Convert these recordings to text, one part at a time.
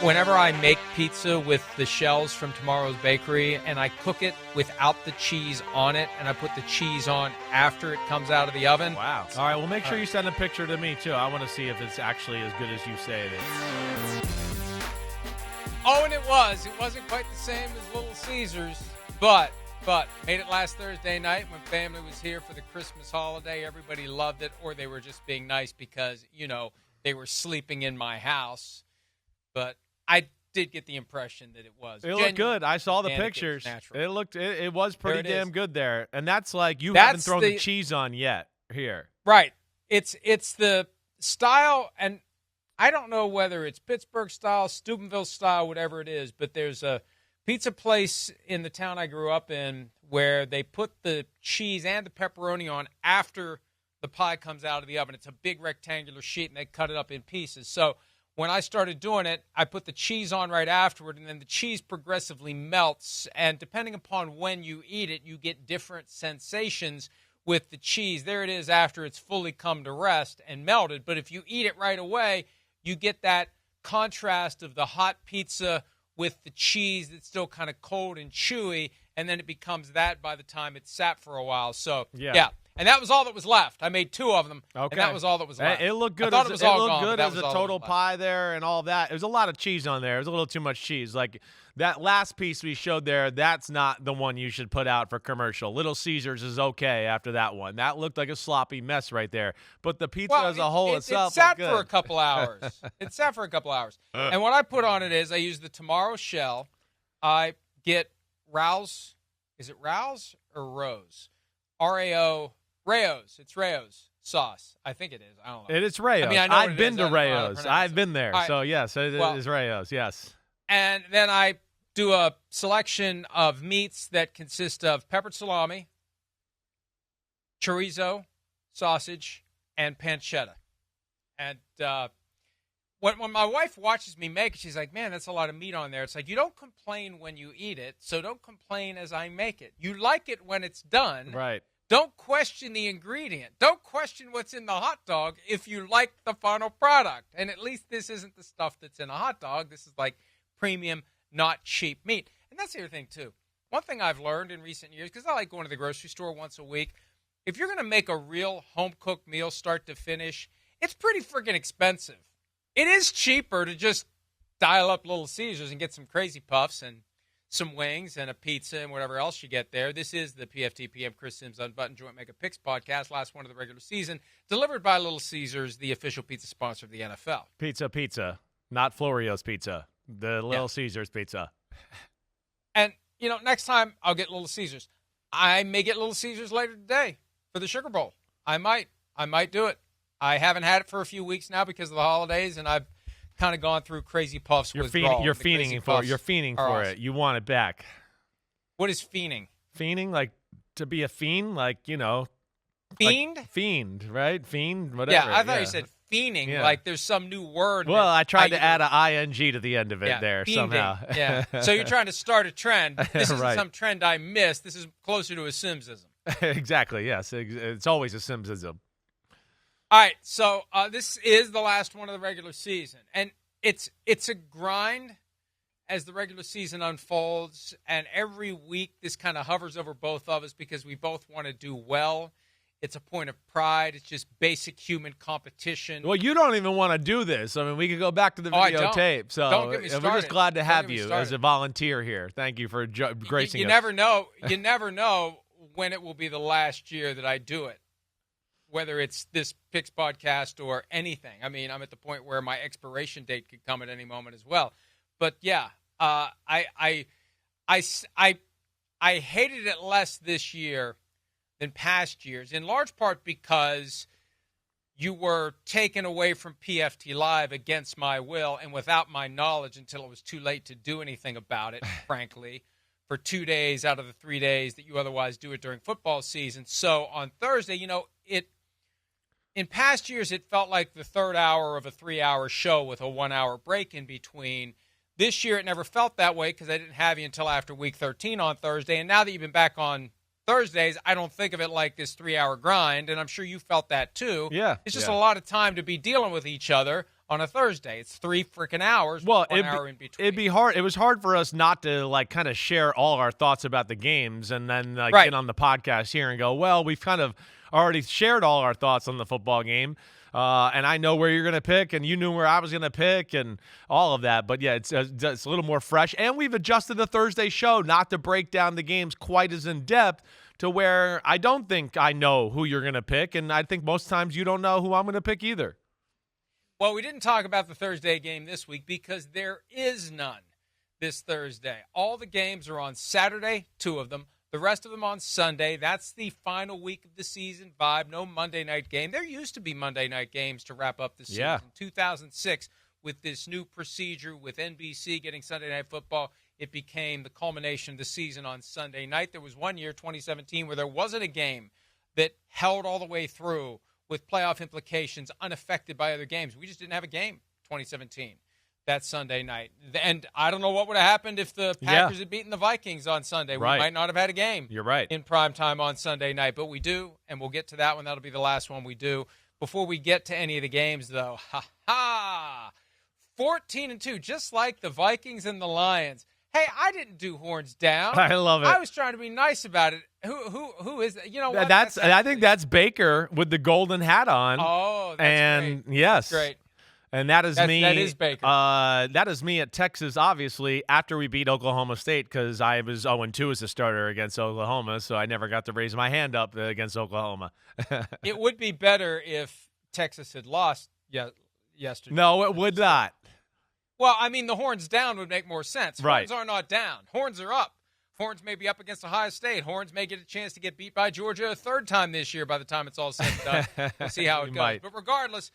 Whenever I make pizza with the shells from Tomorrow's Bakery and I cook it without the cheese on it and I put the cheese on after it comes out of the oven. Wow. All right, well, make sure you send a picture to me, too. I want to see if it's actually as good as you say it is. Oh, and it was. It wasn't quite the same as Little Caesars, but made it last Thursday night when family was here for the Christmas holiday. Everybody loved it, or they were just being nice because, they were sleeping in my house. But I did get the impression that it was. It looked good. I saw the pictures. It was pretty damn good there. And that's like you haven't thrown the cheese on yet here. Right. It's the style, and I don't know whether it's Pittsburgh style, Steubenville style, whatever it is, but there's a pizza place in the town I grew up in where they put the cheese and the pepperoni on after the pie comes out of the oven. It's a big rectangular sheet, and they cut it up in pieces. So when I started doing it, I put the cheese on right afterward, and then the cheese progressively melts. And depending upon when you eat it, you get different sensations with the cheese. There it is after it's fully come to rest and melted. But if you eat it right away, you get that contrast of the hot pizza with the cheese that's still kind of cold and chewy, and then it becomes that by the time it's sat for a while. So, yeah. And that was all that was left. I made 2 of them, and that was all that was left. It looked good. I thought it was all gone, as a total pie there and all that. There was a lot of cheese on there. It was a little too much cheese. Like that last piece we showed there, that's not the one you should put out for commercial. Little Caesars is okay after that one. That looked like a sloppy mess right there. But the pizza as a whole itself it sat good. for a couple hours. It sat for a couple hours. And what I put on it is I use the Tomorrow shell. I get Rao's. Is it Rao's or Rose? R-A-O. Rao's. It's Rao's sauce. I think it is. I don't know. It's Rao's. I mean, I know I've been to Rao's. I've been there. Right. So, yes, it is Rao's. Yes. And then I do a selection of meats that consist of peppered salami, chorizo, sausage, and pancetta. And when my wife watches me make it, she's like, man, that's a lot of meat on there. It's like, you don't complain when you eat it, so don't complain as I make it. You like it when it's done. Right. Don't question the ingredient. Don't question what's in the hot dog if you like the final product. And at least this isn't the stuff that's in a hot dog. This is like premium, not cheap meat. And that's the other thing, too. One thing I've learned in recent years, because I like going to the grocery store once a week, if you're going to make a real home-cooked meal start to finish, it's pretty freaking expensive. It is cheaper to just dial up Little Caesars and get some Crazy Puffs and some wings and a pizza and whatever else you get there. This is the PFTPM Chris Simms Unbuttoned Joint Mega Picks podcast, last one of the regular season, delivered by Little Caesars, the official pizza sponsor of the NFL. Pizza, not Florio's pizza, the Little Caesars pizza. And, next time I'll get Little Caesars. I may get Little Caesars later today for the Sugar Bowl. I might do it. I haven't had it for a few weeks now because of the holidays, and I've kind of gone through Crazy Puffs withdrawal. You're fiending for it. You want it back. What is fiending? Fiending, like to be a fiend, like, Fiend? Like fiend, right? Fiend, whatever. Yeah, I thought you said fiending, like there's some new word. Well, I tried to add an ing to the end of it there fiending. somehow. Yeah. So you're trying to start a trend. This isn't Right. some trend I missed. This is closer to a Simsism. Exactly, yes. It's always a Simsism. All right, so this is the last one of the regular season, and it's a grind as the regular season unfolds, and every week this kind of hovers over both of us because we both want to do well. It's a point of pride. It's just basic human competition. Well, you don't even want to do this. I mean, we could go back to the videotape. So don't get me started. We're just glad to have you as a volunteer here. Thank you for gracing us. You never know. You never know when it will be the last year that I do it. Whether it's this Picks podcast or anything. I mean, I'm at the point where my expiration date could come at any moment as well. But yeah, I hated it less this year than past years, in large part because you were taken away from PFT Live against my will and without my knowledge until it was too late to do anything about it, frankly, for 2 days out of the 3 days that you otherwise do it during football season. So on Thursday, in past years, it felt like the third hour of a 3-hour show with a 1-hour break in between. This year, it never felt that way because I didn't have you until after Week 13 on Thursday. And now that you've been back on Thursdays, I don't think of it like this 3-hour grind, and I'm sure you felt that too. Yeah. It's just a lot of time to be dealing with each other on a Thursday. It's 3 freaking hours, well, 1 hour in between. It'd be hard. It was hard for us not to like kind of share all our thoughts about the games and then get on the podcast here and go, well, we've kind of already shared all our thoughts on the football game. And I know where you're going to pick, and you knew where I was going to pick, and all of that. But, yeah, it's a little more fresh. And we've adjusted the Thursday show not to break down the games quite as in-depth to where I don't think I know who you're going to pick, and I think most times you don't know who I'm going to pick either. Well, we didn't talk about the Thursday game this week because there is none this Thursday. All the games are on Saturday, 2 of them. The rest of them on Sunday. That's the final week of the season vibe. No Monday night game. There used to be Monday night games to wrap up the season. Yeah. In 2006, with this new procedure with NBC getting Sunday Night Football, it became the culmination of the season on Sunday night. There was one year, 2017, where there wasn't a game that held all the way through with playoff implications unaffected by other games. We just didn't have a game 2017. That Sunday night. And I don't know what would have happened if the Packers had beaten the Vikings on Sunday. We might not have had a game. You're right. In prime time on Sunday night, but we do, and we'll get to that one. That'll be the last one we do. Before we get to any of the games, though, 14-2, just like the Vikings and the Lions. Hey, I didn't do horns down. I love it. I was trying to be nice about it. Who is that? You know what? I think that's Baker with the golden hat on. Oh, that's great. Yes. That's great. And that is me. That is Baker. That is me at Texas, obviously, after we beat Oklahoma State, because I was 0-2 as a starter against Oklahoma, so I never got to raise my hand up against Oklahoma. It would be better if Texas had lost yesterday. No, it would not. Well, I mean, the horns down would make more sense. Right. Horns are not down. Horns are up. Horns may be up against Ohio State. Horns may get a chance to get beat by Georgia a third time this year by the time it's all said and done. We'll see how it goes. Might. But regardless,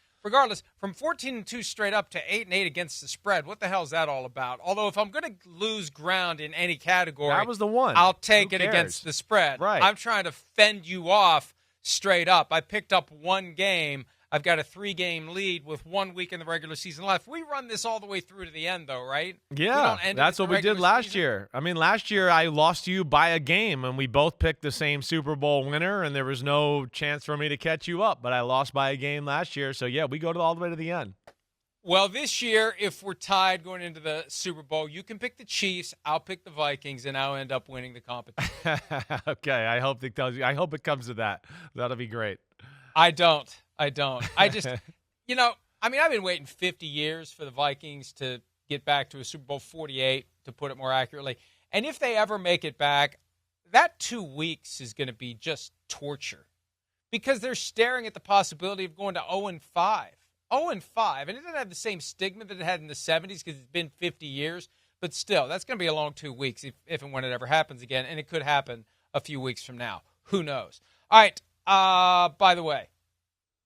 from 14-2 straight up to 8-8 against the spread, what the hell is that all about? Although if I'm going to lose ground in any category, that was the one. I'll take it against the spread. Right. I'm trying to fend you off straight up. I picked up one game. I've got a 3-game lead with 1 week in the regular season left. We run this all the way through to the end, though, right? Yeah, that's what we did last year. I mean, last year I lost you by a game, and we both picked the same Super Bowl winner, and there was no chance for me to catch you up. But I lost by a game last year, so yeah, we go all the way to the end. Well, this year, if we're tied going into the Super Bowl, you can pick the Chiefs, I'll pick the Vikings, and I'll end up winning the competition. Okay, I hope it comes to that. That'll be great. I don't. I just, I've been waiting 50 years for the Vikings to get back to a Super Bowl 48, to put it more accurately. And if they ever make it back, that 2 weeks is going to be just torture because they're staring at the possibility of going to 0-5. 0-5. And it doesn't have the same stigma that it had in the 70s because it's been 50 years. But still, that's going to be a long 2 weeks if and when it ever happens again. And it could happen a few weeks from now. Who knows? All right. By the way,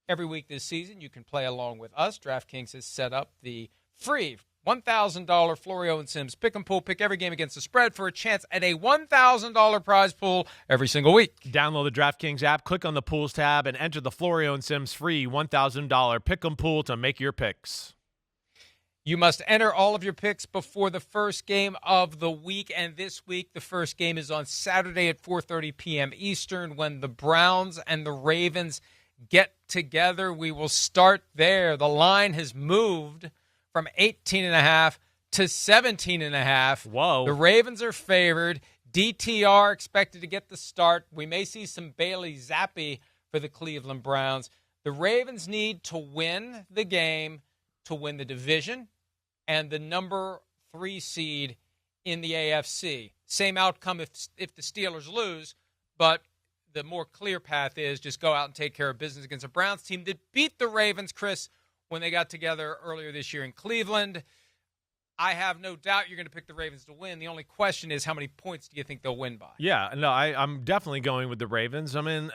every week this season, you can play along with us. DraftKings has set up the free $1,000 Florio and Simms pick and pool. Pick every game against the spread for a chance at a $1,000 prize pool every single week. Download the DraftKings app, click on the Pools tab, and enter the Florio and Simms free $1,000 pick and pool to make your picks. You must enter all of your picks before the first game of the week, and this week the first game is on Saturday at 4:30 p.m. Eastern when the Browns and the Ravens get together. We will start there. The line has moved from 18.5 to 17.5. Whoa. The Ravens are favored. DTR expected to get the start. We may see some Bailey Zappi for the Cleveland Browns. The Ravens need to win the game to win the division and the number 3 seed in the AFC. Same outcome if the Steelers lose, but the more clear path is just go out and take care of business against a Browns team that beat the Ravens, Chris, when they got together earlier this year in Cleveland. I have no doubt you're going to pick the Ravens to win. The only question is how many points do you think they'll win by? Yeah, no, I'm definitely going with the Ravens. I mean,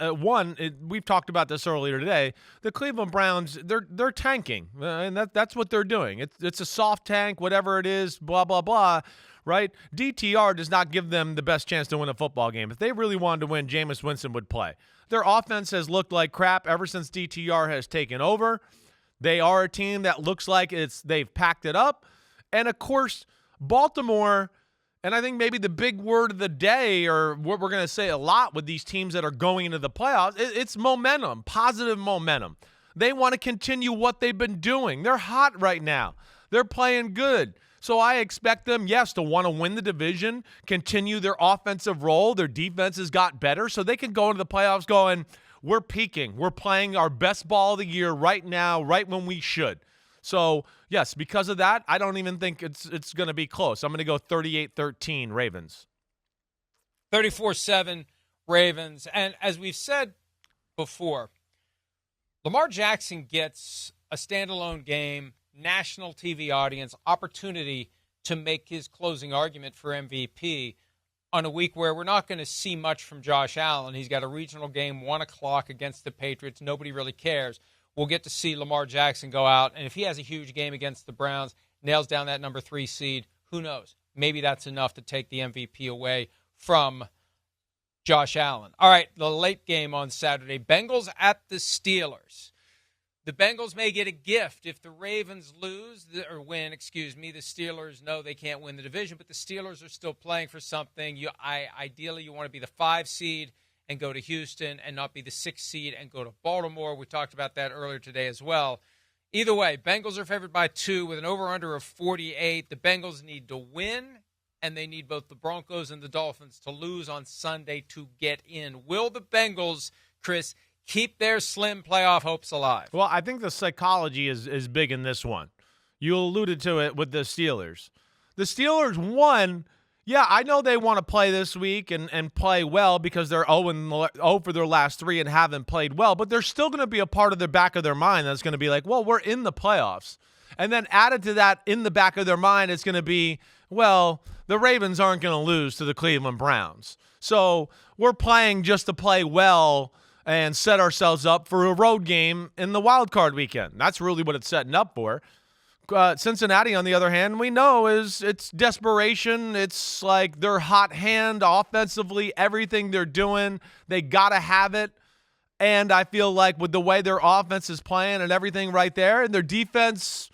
we've talked about this earlier today. The Cleveland Browns, they're tanking, and that's what they're doing. It's a soft tank, whatever it is, blah, blah, blah, right? DTR does not give them the best chance to win a football game. If they really wanted to win, Jameis Winston would play. Their offense has looked like crap ever since DTR has taken over. They are a team that looks like they've packed it up. And, of course, Baltimore And I think maybe the big word of the day, or what we're going to say a lot with these teams that are going into the playoffs, it's momentum, positive momentum. They want to continue what they've been doing. They're hot right now. They're playing good. So I expect them, yes, to want to win the division, continue their offensive role. Their defense has got better, so they can go into the playoffs going, we're peaking. We're playing our best ball of the year right now, right when we should. So, yes, because of that, I don't even think it's going to be close. I'm going to go 38-13 Ravens. 34-7 Ravens. And as we've said before, Lamar Jackson gets a standalone game, national TV audience, opportunity to make his closing argument for MVP on a week where we're not going to see much from Josh Allen. He's got a regional game, 1 o'clock against the Patriots. Nobody really cares. We'll get to see Lamar Jackson go out, and if he has a huge game against the Browns, nails down that number 3 seed, who knows? Maybe that's enough to take the MVP away from Josh Allen. All right, the late game on Saturday, Bengals at the Steelers. The Bengals may get a gift if the Ravens win. The Steelers know they can't win the division, but the Steelers are still playing for something. Ideally, you want to be the 5 seed and go to Houston, and not be the 6th seed and go to Baltimore. We talked about that earlier today as well. Either way, Bengals are favored by 2 with an over-under of 48. The Bengals need to win, and they need both the Broncos and the Dolphins to lose on Sunday to get in. Will the Bengals, Chris, keep their slim playoff hopes alive? Well, I think the psychology is big in this one. You alluded to it with the Steelers. The Steelers won. Yeah, I know they want to play this week and play well because they're 0 for their last 3 and haven't played well, but there's still going to be a part of the back of their mind that's going to be like, well, we're in the playoffs. And then added to that, in the back of their mind, it's going to be, well, the Ravens aren't going to lose to the Cleveland Browns. So we're playing just to play well and set ourselves up for a road game in the wild card weekend. That's really what it's setting up for. Cincinnati, on the other hand, we know it's desperation. It's like their hot hand offensively, everything they're doing, they got to have it. And I feel like with the way their offense is playing and everything right there, and their defense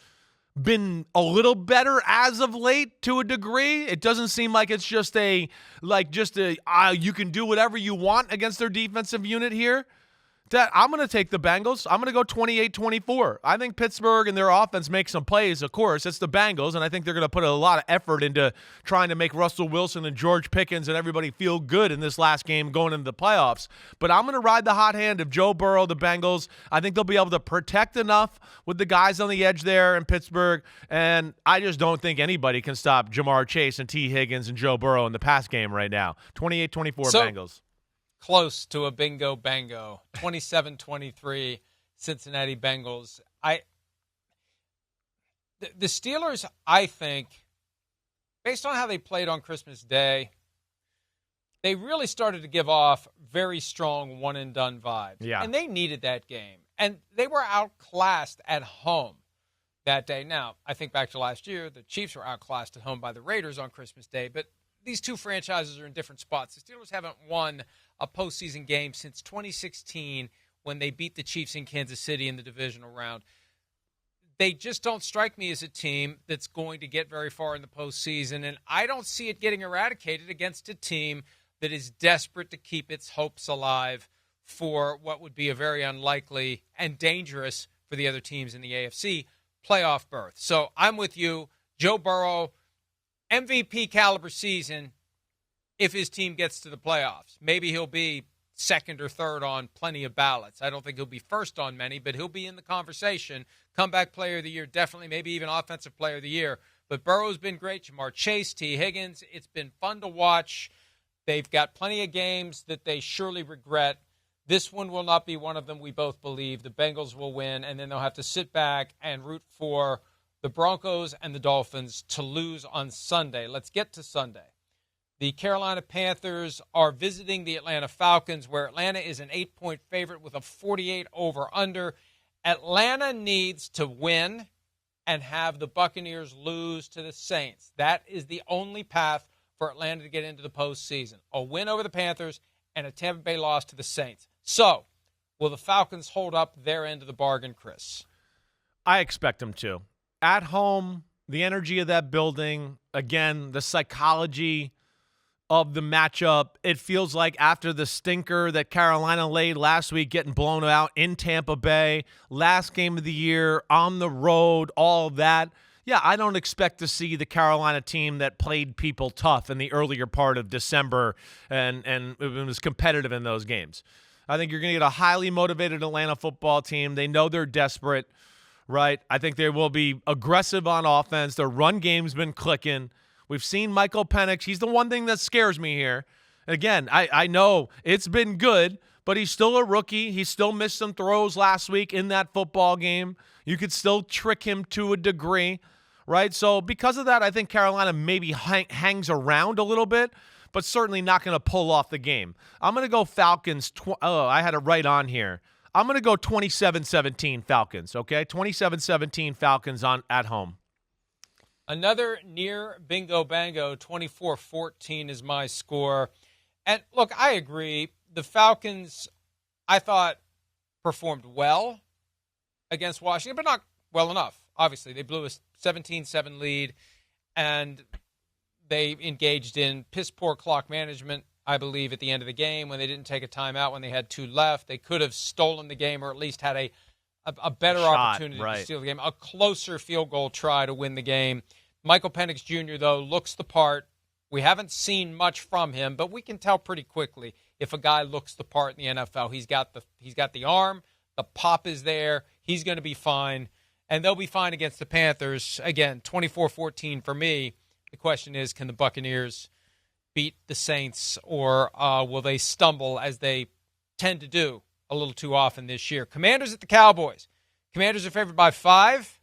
been a little better as of late to a degree. It doesn't seem like it's just you can do whatever you want against their defensive unit here. I'm going to take the Bengals. I'm going to go 28-24. I think Pittsburgh and their offense make some plays, of course. It's the Bengals, and I think they're going to put a lot of effort into trying to make Russell Wilson and George Pickens and everybody feel good in this last game going into the playoffs. But I'm going to ride the hot hand of Joe Burrow, the Bengals. I think they'll be able to protect enough with the guys on the edge there in Pittsburgh, and I just don't think anybody can stop Jamar Chase and T. Higgins and Joe Burrow in the pass game right now. 28-24 Bengals. Close to a bingo bango. 27-23 Cincinnati Bengals. The Steelers, I think, based on how they played on Christmas Day, they really started to give off very strong one-and-done vibes. Yeah. And they needed that game. And they were outclassed at home that day. Now, I think back to last year, the Chiefs were outclassed at home by the Raiders on Christmas Day, but these two franchises are in different spots. The Steelers haven't won a postseason game since 2016 when they beat the Chiefs in Kansas City in the divisional round. They just don't strike me as a team that's going to get very far in the postseason, and I don't see it getting eradicated against a team that is desperate to keep its hopes alive for what would be a very unlikely and dangerous for the other teams in the AFC playoff berth. So I'm with you. Joe Burrow, MVP caliber season if his team gets to the playoffs. Maybe he'll be second or third on plenty of ballots. I don't think he'll be first on many, but he'll be in the conversation. Comeback player of the year, definitely, maybe even offensive player of the year. But Burrow's been great. Jamar Chase, T. Higgins, it's been fun to watch. They've got plenty of games that they surely regret. This one will not be one of them, we both believe. The Bengals will win, and then they'll have to sit back and root for the Broncos and the Dolphins to lose on Sunday. Let's get to Sunday. The Carolina Panthers are visiting the Atlanta Falcons, where Atlanta is an 8-point favorite with a 48 over-under. Atlanta needs to win and have the Buccaneers lose to the Saints. That is the only path for Atlanta to get into the postseason. A win over the Panthers and a Tampa Bay loss to the Saints. So, will the Falcons hold up their end of the bargain, Chris? I expect them to. At home, the energy of that building, again, the psychology of the matchup. It feels like after the stinker that Carolina laid last week, getting blown out in Tampa Bay, last game of the year, on the road, all of that. Yeah, I don't expect to see the Carolina team that played people tough in the earlier part of December and it was competitive in those games. I think you're going to get a highly motivated Atlanta football team. They know they're desperate, right? I think they will be aggressive on offense. Their run game's been clicking. We've seen Michael Penix. He's the one thing that scares me here. Again, I know it's been good, but he's still a rookie. He still missed some throws last week in that football game. You could still trick him to a degree, right? So because of that, I think Carolina maybe hangs around a little bit, but certainly not going to pull off the game. I'm going to go Falcons. I had it right on here. I'm going to go 27-17 Falcons, okay? 27-17 Falcons at home. Another near bingo bango, 24-14 is my score. And look, I agree. The Falcons, I thought, performed well against Washington, but not well enough. Obviously, they blew a 17-7 lead, and they engaged in piss-poor clock management, I believe, at the end of the game when they didn't take a timeout when they had 2 left. They could have stolen the game or at least had a better opportunity to steal the game, a closer field goal try to win the game. Michael Penix Jr., though, looks the part. We haven't seen much from him, but we can tell pretty quickly if a guy looks the part in the NFL. He's got the arm, the pop is there. He's going to be fine, and they'll be fine against the Panthers. Again, 24-14 for me. The question is, can the Buccaneers beat the Saints, or will they stumble as they tend to do a little too often this year? Commanders at the Cowboys. Commanders are favored by 5.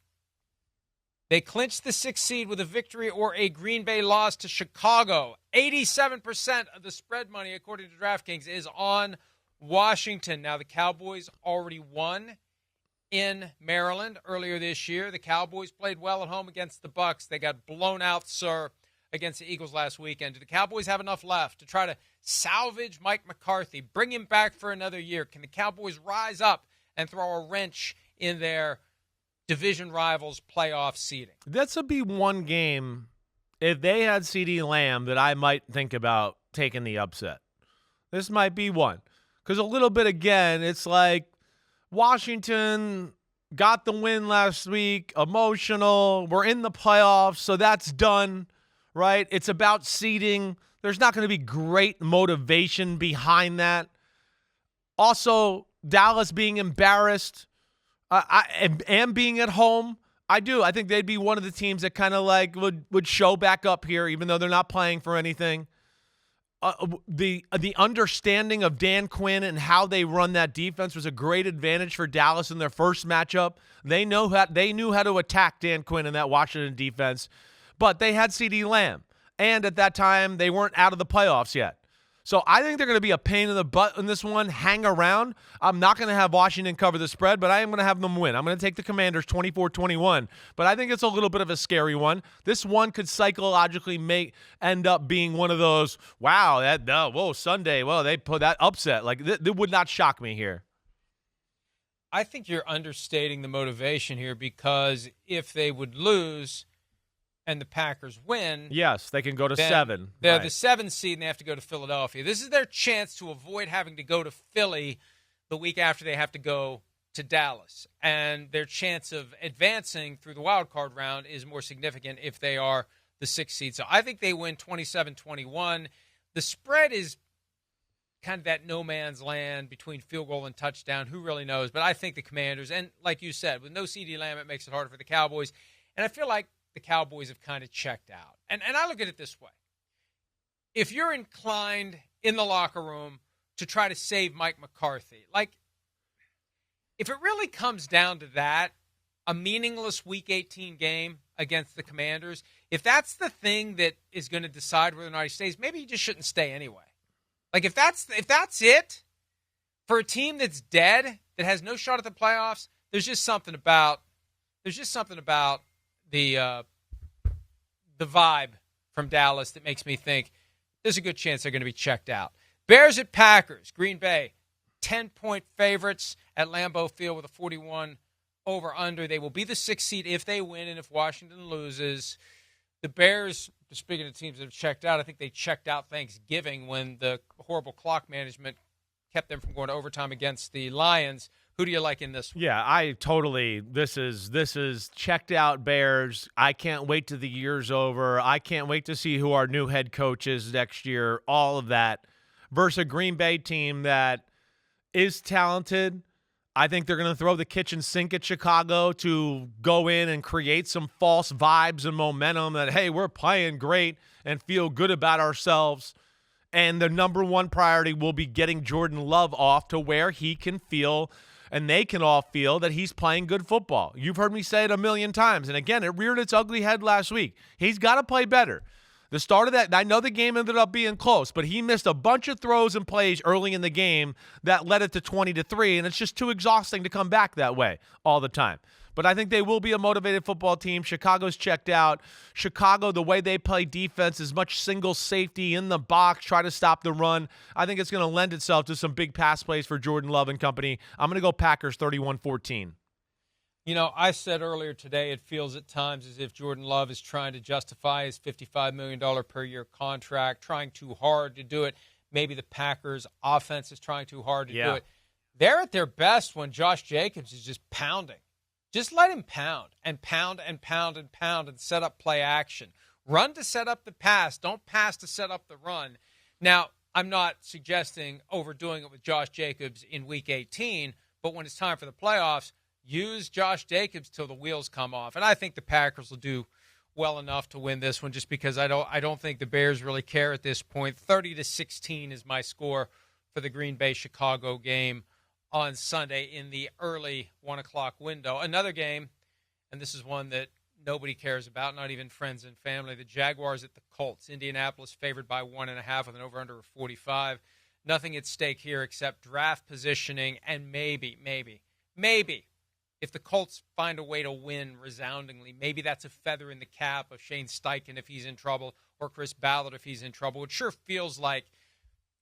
They clinched the 6th seed with a victory or a Green Bay loss to Chicago. 87% of the spread money, according to DraftKings, is on Washington. Now, the Cowboys already won in Maryland earlier this year. The Cowboys played well at home against the Bucs. They got blown out, sir, against the Eagles last weekend. Do the Cowboys have enough left to try to salvage Mike McCarthy, bring him back for another year? Can the Cowboys rise up and throw a wrench in their division rivals playoff seeding? This would be one game, if they had CeeDee Lamb, that I might think about taking the upset. This might be one. Because a little bit, again, it's like Washington got the win last week, emotional, we're in the playoffs, so that's done, right? It's about seeding. There's not going to be great motivation behind that. Also, Dallas being embarrassed, and being at home, I think they'd be one of the teams that kind of like would show back up here, even though they're not playing for anything. The understanding of Dan Quinn and how they run that defense was a great advantage for Dallas in their first matchup. They knew how to attack Dan Quinn in that Washington defense, but they had CeeDee Lamb, and at that time they weren't out of the playoffs yet. So I think they're going to be a pain in the butt in this one. Hang around. I'm not going to have Washington cover the spread, but I am going to have them win. I'm going to take the Commanders 24-21, but I think it's a little bit of a scary one. This one could psychologically end up being one of those, wow, Sunday, they put that upset. Like, that would not shock me here. I think you're understating the motivation here, because if they would lose and the Packers win, yes, they can go to 7. They're the 7th seed, and they have to go to Philadelphia. This is their chance to avoid having to go to Philly the week after they have to go to Dallas. And their chance of advancing through the wild card round is more significant if they are the 6th seed. So I think they win 27-21. The spread is kind of that no man's land between field goal and touchdown. Who really knows? But I think the Commanders, and like you said, with no CeeDee Lamb, it makes it harder for the Cowboys. And I feel like the Cowboys have kind of checked out. And I look at it this way. If you're inclined in the locker room to try to save Mike McCarthy, like, if it really comes down to that, a meaningless Week 18 game against the Commanders, if that's the thing that is going to decide whether or not he stays, maybe he just shouldn't stay anyway. Like, if that's it, for a team that's dead, that has no shot at the playoffs, there's just something about the vibe from Dallas that makes me think there's a good chance they're going to be checked out. Bears at Packers. Green Bay, 10-point favorites at Lambeau Field with a 41 over under. They will be the 6th seed if they win, and if Washington loses. The Bears, speaking of teams that have checked out, I think they checked out Thanksgiving when the horrible clock management kept them from going to overtime against the Lions. Who do you like in this one? Yeah, this is checked out Bears. I can't wait till the year's over. I can't wait to see who our new head coach is next year, all of that, versus a Green Bay team that is talented. I think they're going to throw the kitchen sink at Chicago to go in and create some false vibes and momentum that, hey, we're playing great and feel good about ourselves. And the number one priority will be getting Jordan Love off to where he can feel and they can all feel that he's playing good football. You've heard me say it a million times. And again, it reared its ugly head last week. He's got to play better. The start of that, I know the game ended up being close, but he missed a bunch of throws and plays early in the game that led it to 20-3, and it's just too exhausting to come back that way all the time. But I think they will be a motivated football team. Chicago's checked out. Chicago, the way they play defense is much single safety in the box, try to stop the run. I think it's going to lend itself to some big pass plays for Jordan Love and company. I'm going to go Packers 31-14. You know, I said earlier today it feels at times as if Jordan Love is trying to justify his $55 million per year contract, trying too hard to do it. Maybe the Packers' offense is trying too hard to do it. They're at their best when Josh Jacobs is just pounding. Just let him pound and pound and pound and pound and set up play action. Run to set up the pass. Don't pass to set up the run. Now, I'm not suggesting overdoing it with Josh Jacobs in Week 18, but when it's time for the playoffs, use Josh Jacobs till the wheels come off. And I think the Packers will do well enough to win this one just because I don't think the Bears really care at this point. 30-16 is my score for the Green Bay-Chicago game on Sunday in the early 1 o'clock window. Another game, and this is one that nobody cares about, not even friends and family, the Jaguars at the Colts. Indianapolis favored by 1.5 with an over-under of 45. Nothing at stake here except draft positioning and maybe, if the Colts find a way to win resoundingly, maybe that's a feather in the cap of Shane Steichen if he's in trouble or Chris Ballard if he's in trouble. It sure feels like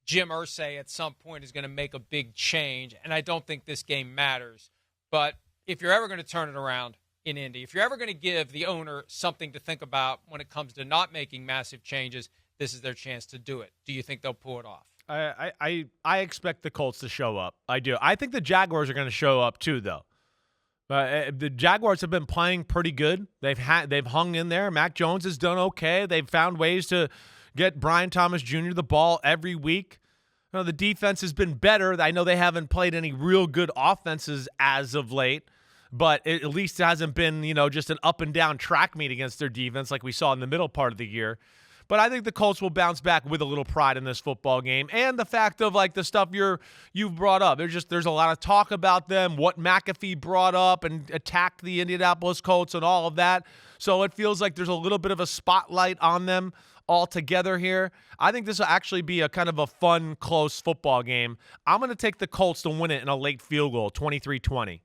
Jim Irsay at some point is going to make a big change, and I don't think this game matters. But if you're ever going to turn it around in Indy, if you're ever going to give the owner something to think about when it comes to not making massive changes, this is their chance to do it. Do you think they'll pull it off? I expect the Colts to show up. I do. I think the Jaguars are going to show up too, though. The Jaguars have been playing pretty good. They've hung in there. Mac Jones has done okay. They've found ways to get Brian Thomas Jr. the ball every week. You know, the defense has been better. I know they haven't played any real good offenses as of late, but at least it hasn't been, just an up and down track meet against their defense like we saw in the middle part of the year. But I think the Colts will bounce back with a little pride in this football game. And the fact of the stuff you've brought up. There's a lot of talk about them, what McAfee brought up and attacked the Indianapolis Colts and all of that. So it feels like there's a little bit of a spotlight on them all together here. I think this will actually be a kind of a fun, close football game. I'm going to take the Colts to win it in a late field goal, 23-20.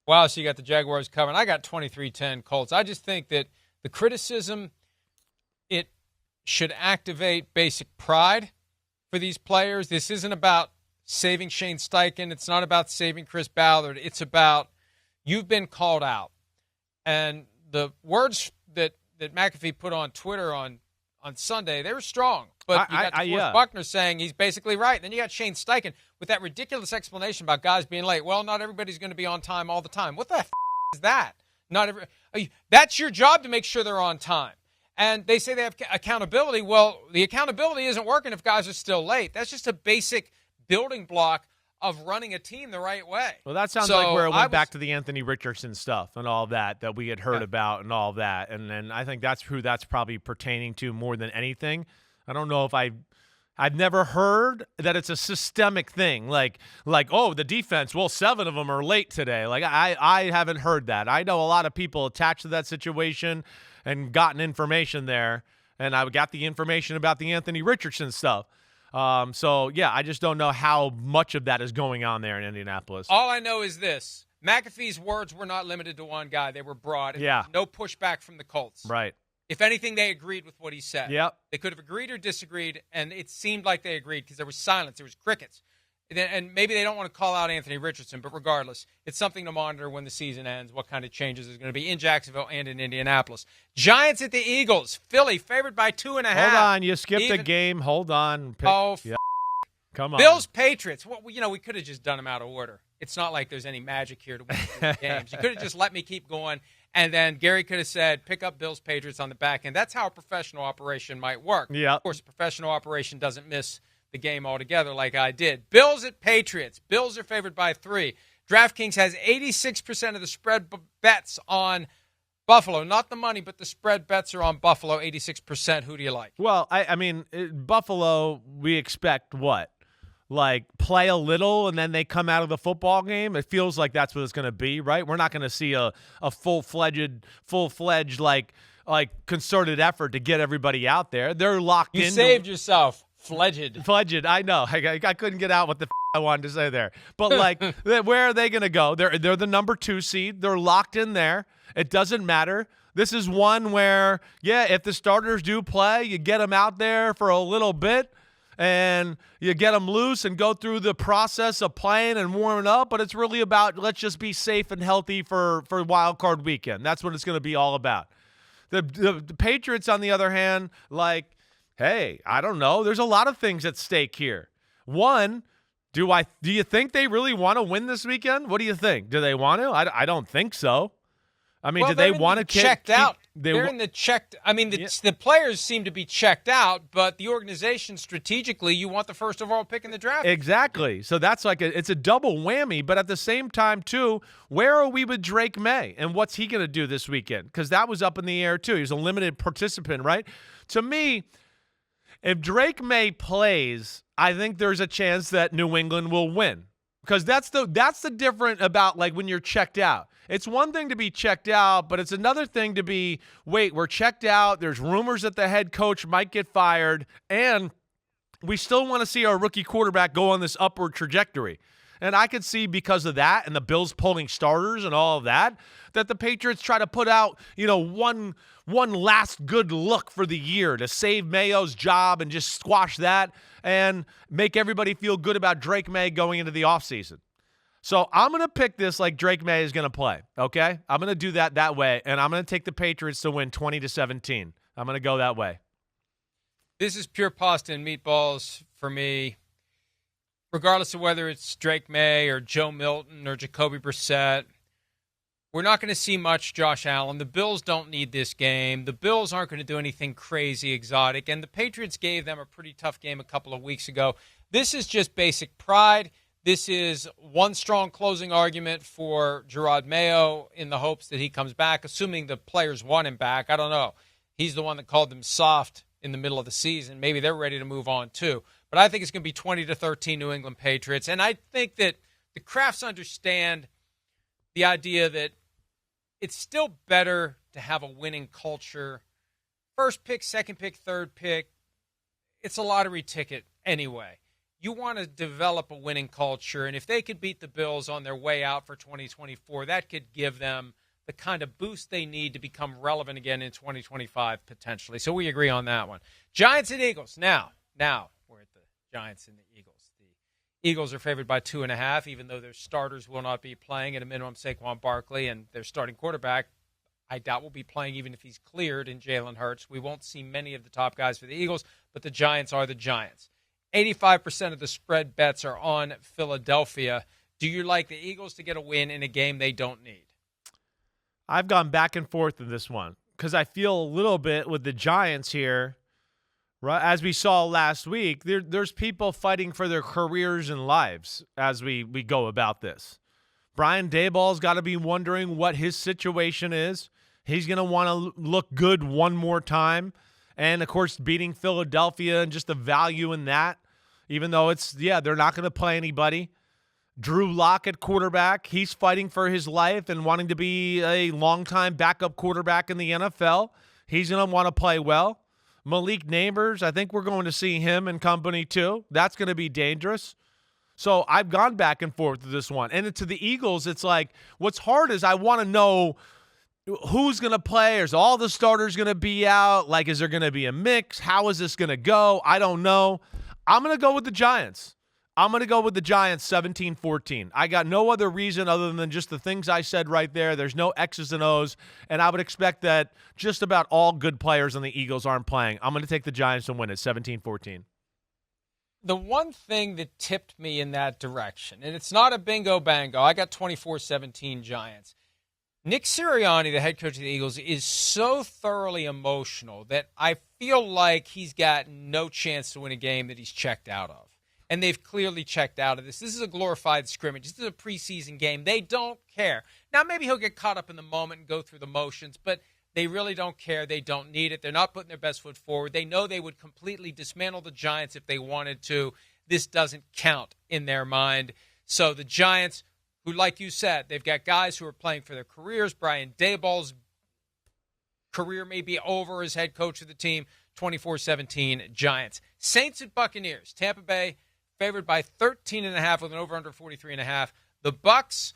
Wow, so you got the Jaguars covering. I got 23-10 Colts. I just think that the criticism, it should activate basic pride for these players. This isn't about saving Shane Steichen. It's not about saving Chris Ballard. It's about you've been called out. And the words that McAfee put on Twitter on Sunday, they were strong. But you got DeForest Buckner saying he's basically right. Then you got Shane Steichen with that ridiculous explanation about guys being late. Well, not everybody's going to be on time all the time. What the is that? That's your job to make sure they're on time. And they say they have accountability. Well, the accountability isn't working if guys are still late. That's just a basic building block of running a team the right way. Well, that sounds like where it went back to the Anthony Richardson stuff and all that we had heard about and all that. And then I think that's who that's probably pertaining to more than anything. I don't know if I've never heard that it's a systemic thing. Like, oh, the defense, well, 7 of them are late today. I haven't heard that. I know a lot of people attached to that situation and gotten information there. And I got the information about the Anthony Richardson stuff. I just don't know how much of that is going on there in Indianapolis. All I know is this. McAfee's words were not limited to one guy. They were broad. Yeah. No pushback from the Colts. Right. If anything, they agreed with what he said. Yep. They could have agreed or disagreed, and it seemed like they agreed because there was silence. There was crickets. And maybe they don't want to call out Anthony Richardson, but regardless, it's something to monitor when the season ends, what kind of changes is going to be in Jacksonville and in Indianapolis. Giants at the Eagles. Philly favored by 2.5. Hold on. You skipped a game. Hold on. Come on. Bills, Patriots. Well, we could have just done them out of order. It's not like there's any magic here to win these games. You could have just let me keep going, and then Gary could have said, pick up Bills, Patriots on the back end. That's how a professional operation might work. Yeah. Of course, a professional operation doesn't miss the game altogether like I did. Bills at Patriots. Bills are favored by 3. DraftKings has 86% of the spread bets on Buffalo. Not the money, but the spread bets are on Buffalo, 86%. Who do you like? Well, I mean, Buffalo, we expect what? Like play a little and then they come out of the football game. It feels like that's what it's going to be, right? We're not going to see a full-fledged like concerted effort to get everybody out there. They're locked in. You saved yourself. Fledged. I know. I couldn't get out what the I wanted to say there. But like, where are they going to go? They're the number 2 seed. They're locked in there. It doesn't matter. This is one where, if the starters do play, you get them out there for a little bit. And you get them loose and go through the process of playing and warming up, but it's really about let's just be safe and healthy for wild card weekend. That's what it's going to be all about. The Patriots, on the other hand, like, hey, I don't know. There's a lot of things at stake here. One, do you think they really want to win this weekend? What do you think? Do they want to? I don't think so. I mean, do they want to checked out? They're in the checked. I mean, the players seem to be checked out, but the organization strategically, you want the first overall pick in the draft. Exactly. So that's like it's a double whammy. But at the same time, too, where are we with Drake May and what's he going to do this weekend? Because that was up in the air too. He was a limited participant, right? To me, if Drake May plays, I think there's a chance that New England will win. Because that's the different about like when you're checked out. It's one thing to be checked out, but it's another thing to be, wait, we're checked out. There's rumors that the head coach might get fired, and we still want to see our rookie quarterback go on this upward trajectory. And I could see because of that and the Bills pulling starters and all of that, that the Patriots try to put out, one last good look for the year to save Mayo's job and just squash that and make everybody feel good about Drake May going into the offseason. So I'm going to pick this like Drake May is going to play, okay? I'm going to do that way, and I'm going to take the Patriots to win 20-17. I'm going to go that way. This is pure pasta and meatballs for me, regardless of whether it's Drake May or Joe Milton or Jacoby Brissett. We're not going to see much Josh Allen. The Bills don't need this game. The Bills aren't going to do anything crazy exotic, and the Patriots gave them a pretty tough game a couple of weeks ago. This is just basic pride. This is one strong closing argument for Gerard Mayo in the hopes that he comes back, assuming the players want him back. I don't know. He's the one that called them soft in the middle of the season. Maybe they're ready to move on too. But I think it's going to be 20-13 New England Patriots. And I think that the Crafts understand the idea that it's still better to have a winning culture. First pick, second pick, third pick, it's a lottery ticket anyway. You want to develop a winning culture, and if they could beat the Bills on their way out for 2024, that could give them the kind of boost they need to become relevant again in 2025 potentially. So we agree on that one. Giants and Eagles. Now we're at the Giants and the Eagles. The Eagles are favored by 2.5, even though their starters will not be playing. At a minimum, Saquon Barkley, and their starting quarterback, I doubt, will be playing even if he's cleared in Jalen Hurts. We won't see many of the top guys for the Eagles, but the Giants are the Giants. 85% of the spread bets are on Philadelphia. Do you like the Eagles to get a win in a game they don't need? I've gone back and forth in this one because I feel a little bit with the Giants here. Right, as we saw last week, there's people fighting for their careers and lives as we go about this. Brian Daboll's got to be wondering what his situation is. He's going to want to look good one more time. And, of course, beating Philadelphia and just the value in that, even though they're not going to play anybody. Drew Lock at quarterback, he's fighting for his life and wanting to be a longtime backup quarterback in the NFL. He's going to want to play well. Malik Neighbors, I think we're going to see him and company too. That's going to be dangerous. So I've gone back and forth with this one. And to the Eagles, it's like what's hard is I want to know who's going to play. Is all the starters going to be out? Like, is there going to be a mix? How is this going to go? I don't know. I'm going to go with the Giants. I'm going to go with the Giants 17-14. I got no other reason other than just the things I said right there. There's no X's and O's, and I would expect that just about all good players on the Eagles aren't playing. I'm going to take the Giants to win it 17-14. The one thing that tipped me in that direction, and it's not a bingo bango, I got 24-17 Giants. Nick Sirianni, the head coach of the Eagles, is so thoroughly emotional that I feel like he's got no chance to win a game that he's checked out of. And they've clearly checked out of this. This is a glorified scrimmage. This is a preseason game. They don't care. Now, maybe he'll get caught up in the moment and go through the motions, but they really don't care. They don't need it. They're not putting their best foot forward. They know they would completely dismantle the Giants if they wanted to. This doesn't count in their mind. So the Giants, who, like you said, they've got guys who are playing for their careers. Brian Daboll's career may be over as head coach of the team. 24-17 Giants. Saints at Buccaneers. Tampa Bay favored by 13.5 with an over-under 43.5. The Bucs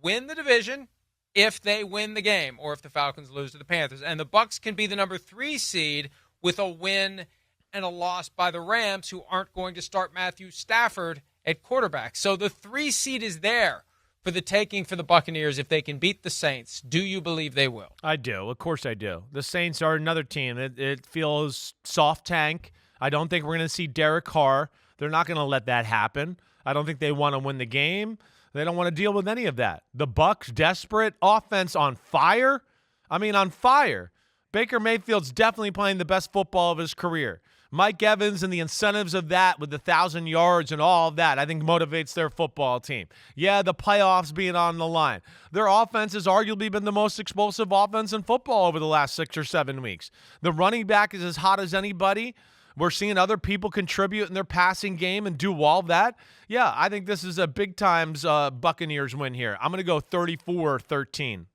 win the division if they win the game or if the Falcons lose to the Panthers. And the Bucs can be the number 3 seed with a win and a loss by the Rams, who aren't going to start Matthew Stafford at quarterback. So the 3 seed is there for the taking for the Buccaneers if they can beat the Saints. Do you believe they will? I do. Of course I do. The Saints are another team. It feels soft tank. I don't think we're going to see Derek Carr. They're not going to let that happen. I don't think they want to win the game. They don't want to deal with any of that. The Bucs, desperate, offense on fire. I mean, on fire. Baker Mayfield's definitely playing the best football of his career. Mike Evans and the incentives of that with the 1,000 yards and all of that, I think motivates their football team. Yeah, the playoffs being on the line. Their offense has arguably been the most explosive offense in football over the last 6 or 7 weeks. The running back is as hot as anybody. We're seeing other people contribute in their passing game and do all that. Yeah, I think this is a big-times Buccaneers win here. I'm going to go 34-13.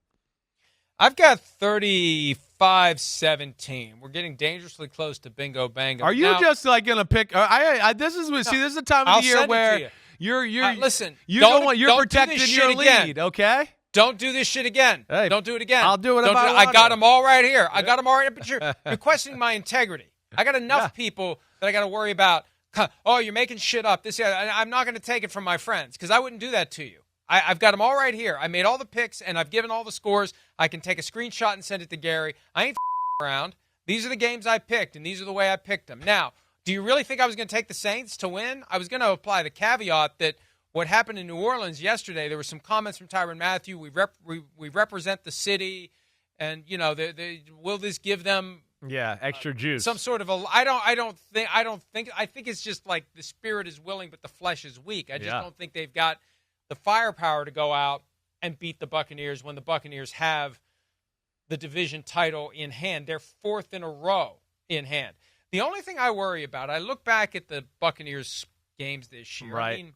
I've got 35-17. We're getting dangerously close to bingo bango. Are you now, just like going to pick? This is the time of the year where you're listen. You're protecting your lead. Again. Okay. Don't do this shit again. Hey, don't do it again. I'll do it. I got them all right here. I got them all right. But you're questioning my integrity. I got enough people that I got to worry about. Oh, you're making shit up. I'm not going to take it from my friends because I wouldn't do that to you. I've got them all right here. I made all the picks and I've given all the scores. I can take a screenshot and send it to Gary. I ain't around. These are the games I picked, and these are the way I picked them. Now, do you really think I was going to take the Saints to win? I was going to apply the caveat that what happened in New Orleans yesterday, there were some comments from Tyrann Mathieu. We represent the city, and will this give them extra juice? Some sort of I think it's just like the spirit is willing, but the flesh is weak. I just don't think they've got the firepower to go out and beat the Buccaneers when the Buccaneers have the division title in hand. They're 4th in a row in hand. The only thing I worry about, I look back at the Buccaneers games this year. Right. I mean,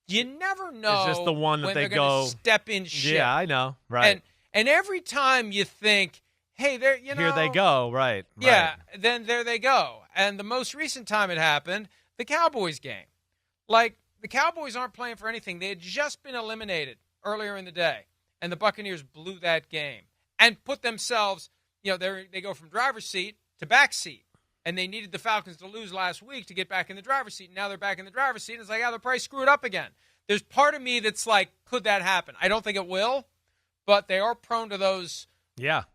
you never know. It's just the one that when they they're go gonna step in shit. Yeah, I know. Right. And every time you think, hey, there, here they go. Right. Yeah. Then there they go. And the most recent time it happened, the Cowboys game. Like, the Cowboys aren't playing for anything. They had just been eliminated earlier in the day, and the Buccaneers blew that game and put themselves, they go from driver's seat to back seat, and they needed the Falcons to lose last week to get back in the driver's seat. And now they're back in the driver's seat, and it's like, they'll probably screw it up again. There's part of me that's like, could that happen? I don't think it will, but they are prone to those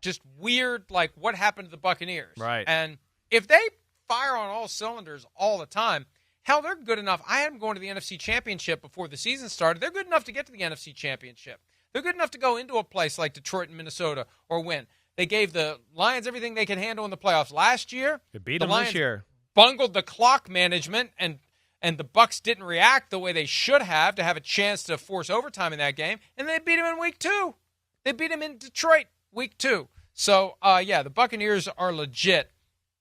just weird, like, what happened to the Buccaneers? Right. And if they fire on all cylinders all the time, hell, they're good enough. I had them going to the NFC Championship before the season started. They're good enough to get to the NFC Championship. They're good enough to go into a place like Detroit and Minnesota or win. They gave the Lions everything they could handle in the playoffs last year. They beat them this year. Bungled the clock management, and the Bucs didn't react the way they should have to have a chance to force overtime in that game, and they beat them in week 2. They beat them in Detroit week 2. So, the Buccaneers are legit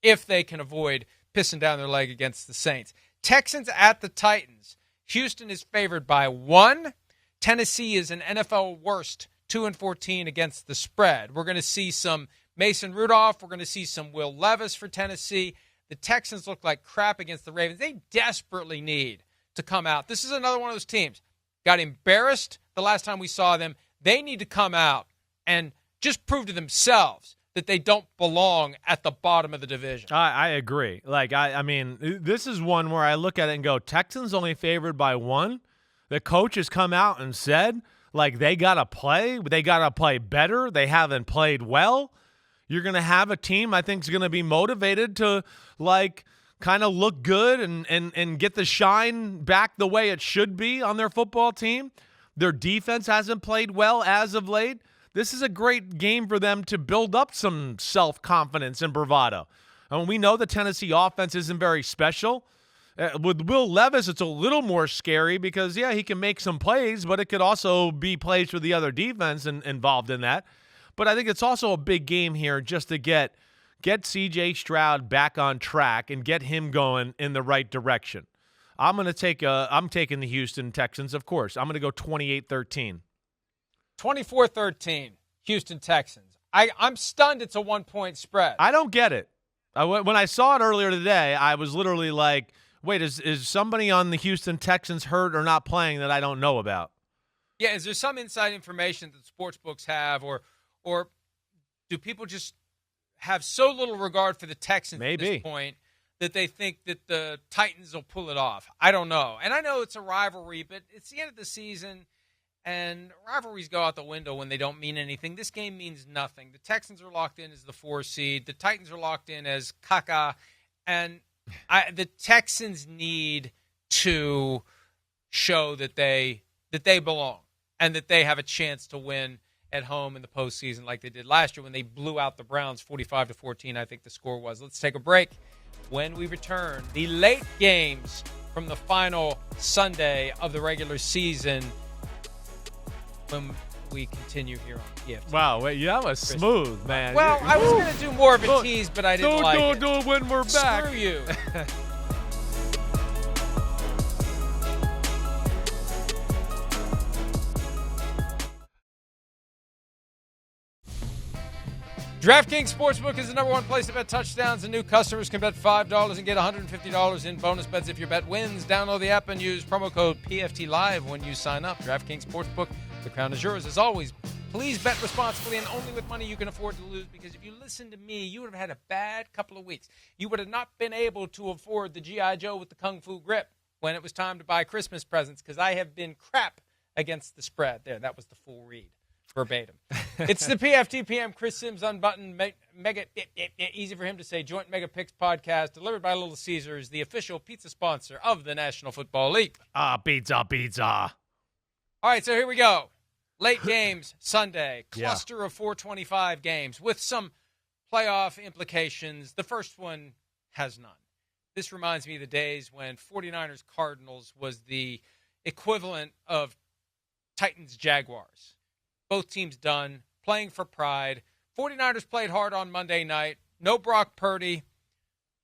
if they can avoid pissing down their leg against the Saints. Texans at the Titans. Houston is favored by 1. Tennessee is an NFL worst 2-14 against the spread. We're going to see some Mason Rudolph. We're going to see some Will Levis for Tennessee. The Texans look like crap against the Ravens. They desperately need to come out. This is another one of those teams. Got embarrassed the last time we saw them. They need to come out and just prove to themselves that they don't belong at the bottom of the division. I agree. Like, I mean, this is one where I look at it and go, Texans only favored by 1. The coach has come out and said, like, they got to play. They got to play better. They haven't played well. You're going to have a team I think is going to be motivated to, like, kind of look good and get the shine back the way it should be on their football team. Their defense hasn't played well as of late. This is a great game for them to build up some self-confidence and bravado. I mean, we know the Tennessee offense isn't very special. With Will Levis, it's a little more scary because, yeah, he can make some plays, but it could also be plays for the other defense involved in that. But I think it's also a big game here just to get C.J. Stroud back on track and get him going in the right direction. I'm taking the Houston Texans, of course. I'm going to go 28-13. 24-13, Houston Texans. I'm stunned it's a 1-point spread. I don't get it. When I saw it earlier today, I was literally like, wait, is somebody on the Houston Texans hurt or not playing that I don't know about? Yeah, is there some inside information that sports books have, or do people just have so little regard for the Texans at this point that they think that the Titans will pull it off? I don't know. And I know it's a rivalry, but it's the end of the season. And rivalries go out the window when they don't mean anything. This game means nothing. The Texans are locked in as the 4 seed. The Titans are locked in as caca. And the Texans need to show that they belong and that they have a chance to win at home in the postseason like they did last year when they blew out the Browns 45-14, I think the score was. Let's take a break. When we return, the late games from the final Sunday of the regular season when we continue here on PFT. Wow, wait, that was smooth, man. Well, I was going to do more of a tease, but I didn't like it. Do it when we're back. Screw you. DraftKings Sportsbook is the #1 place to bet touchdowns, and new customers can bet $5 and get $150 in bonus bets if your bet wins. Download the app and use promo code PFTLive when you sign up. DraftKings Sportsbook, the crown is yours. As always, please bet responsibly and only with money you can afford to lose, because if you listen to me, you would have had a bad couple of weeks. You would have not been able to afford the G.I. Joe with the Kung Fu grip when it was time to buy Christmas presents, because I have been crap against the spread. There, that was the full read. Verbatim. It's the PFT PM, Chris Simms Unbuttoned, mega easy for him to say, Joint Mega Picks podcast, delivered by Little Caesars, the official pizza sponsor of the National Football League. Pizza. All right, so here we go. Late games Sunday, cluster of 425 games with some playoff implications. The first one has none. This reminds me of the days when 49ers Cardinals was the equivalent of Titans Jaguars. Both teams done, playing for pride. 49ers played hard on Monday night. No Brock Purdy.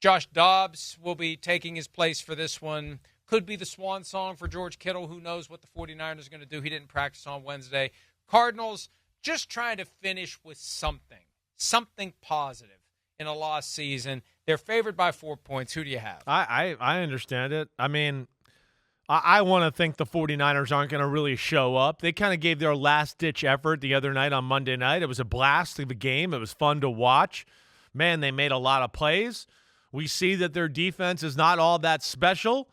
Josh Dobbs will be taking his place for this one. Could be the swan song for George Kittle. Who knows what the 49ers are going to do. He didn't practice on Wednesday. Cardinals just trying to finish with something positive in a lost season. They're favored by 4 points. Who do you have? I understand it. I mean, I want to think the 49ers aren't going to really show up. They kind of gave their last-ditch effort the other night on Monday night. It was a blast of a game. It was fun to watch. Man, they made a lot of plays. We see that their defense is not all that special.